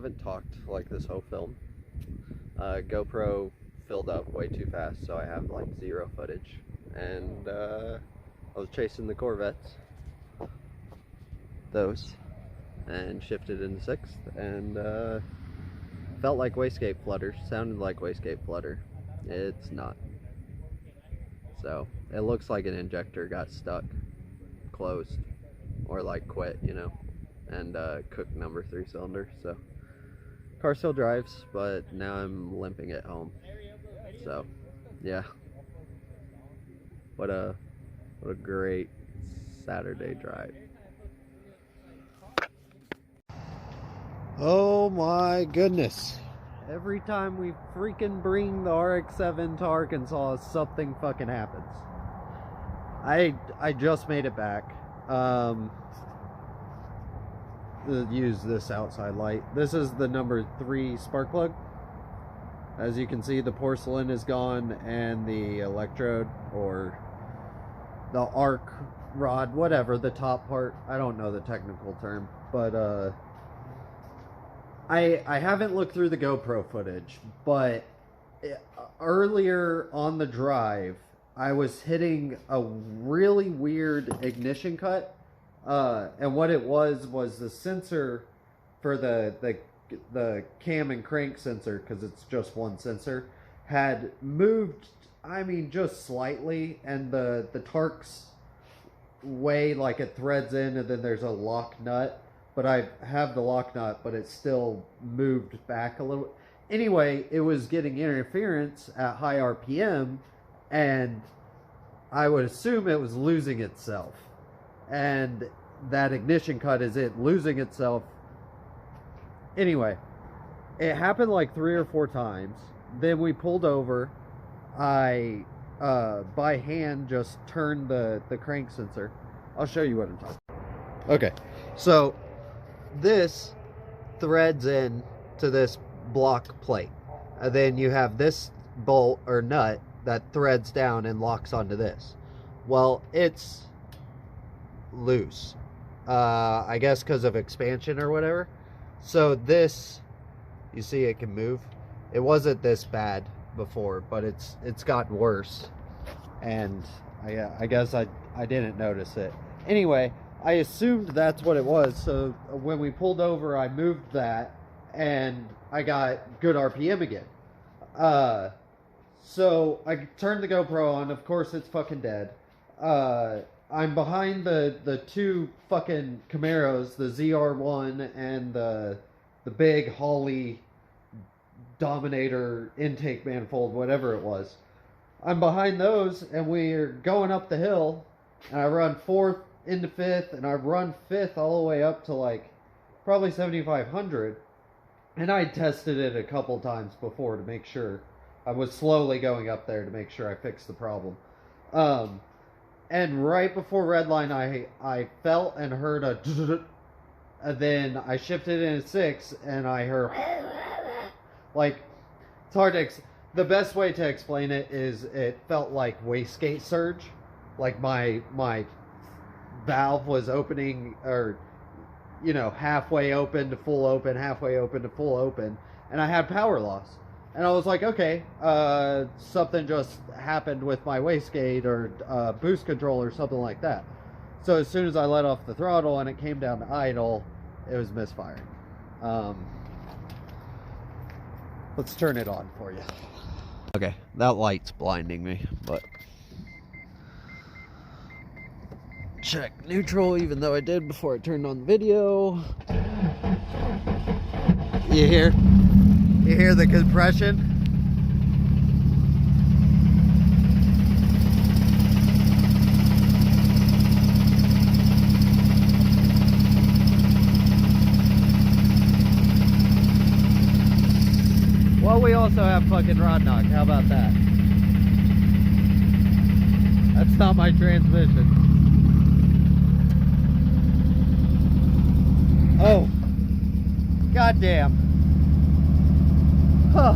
haven't talked like this whole film. GoPro filled up way too fast, so I have like 0 footage. And I was chasing the Corvettes, those, and shifted into 6th, and felt like wastegate flutter, sounded like wastegate flutter. It's not. So it looks like an injector got stuck, closed, or like quit, you know, and cooked number 3 cylinder. So car still drives, but now I'm limping it home. So yeah, what a great Saturday drive. Oh my goodness. Every time we freaking bring the RX-7 to Arkansas, something fucking happens. I just made it back. Use this outside light. This is the number 3 spark plug. As you can see, the porcelain is gone, and the electrode, or the arc rod, whatever, the top part, I don't know the technical term, but I haven't looked through the GoPro footage, but earlier on the drive, I was hitting a really weird ignition cut, and what it was the sensor for the cam and crank sensor, because it's just one sensor, had moved, I mean, just slightly, and the Torx way, like, it threads in, and then there's a lock nut. But I have the lock nut, but it still moved back a little. Anyway, it was getting interference at high RPM, and I would assume it was losing itself. And that ignition cut is it losing itself. Anyway, it happened like 3 or 4 times. Then we pulled over. I, by hand, just turned the crank sensor. I'll show you what I'm talking about. Okay, so this threads in to this block plate, and then you have this bolt or nut that threads down and locks onto this. Well, it's loose, I guess because of expansion or whatever. So this, you see, it can move. It wasn't this bad before, but it's gotten worse, and I guess I didn't notice it. Anyway, I assumed that's what it was, so when we pulled over, I moved that, and I got good RPM again. So I turned the GoPro on. Of course, it's fucking dead. I'm behind the 2 fucking Camaros, the ZR1 and the big Holley Dominator intake manifold, whatever it was. I'm behind those, and we're going up the hill, and I run 4th into 5th, and I run 5th all the way up to like probably 7,500, and I tested it a couple times before to make sure. I was slowly going up there to make sure I fixed the problem, and right before redline I felt and heard a and then I shifted into 6 and I heard like, it's hard to the best way to explain it is it felt like wastegate surge, like my valve was opening, or, you know, halfway open to full open, halfway open to full open, and I had power loss. And I was like, okay, something just happened with my wastegate or boost control or something like that. So as soon as I let off the throttle and it came down to idle, it was misfiring. Let's turn it on for you. Okay, that light's blinding me, but check neutral, even though I did before I turned on the video. You hear the compression? Well, we also have fucking rod knock. How about that? That's not my transmission. Oh, goddamn. Huh.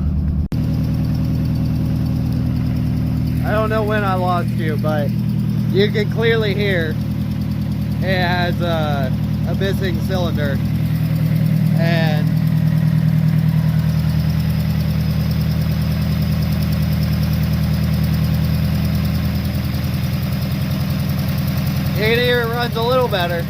I don't know when I lost you, but you can clearly hear it has a missing cylinder, and feel better.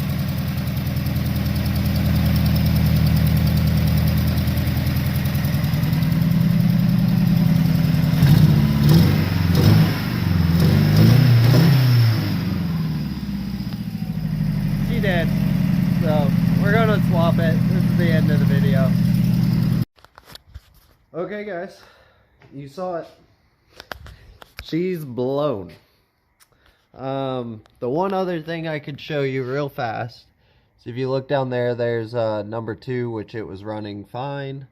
She did. So we're gonna swap it. This is the end of the video. Okay guys, you saw it. She's blown. The one other thing I could show you real fast. So if you look down there, there's number 2, which it was running fine.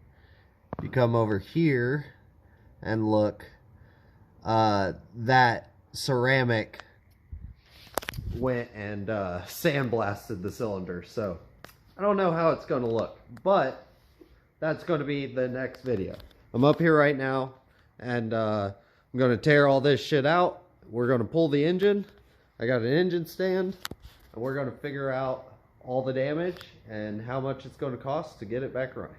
If you come over here and look, that ceramic went and sandblasted the cylinder. So I don't know how it's going to look, but that's going to be the next video. I'm up here right now, and I'm going to tear all this shit out. We're going to pull the engine. I got an engine stand, and we're going to figure out all the damage and how much it's going to cost to get it back running.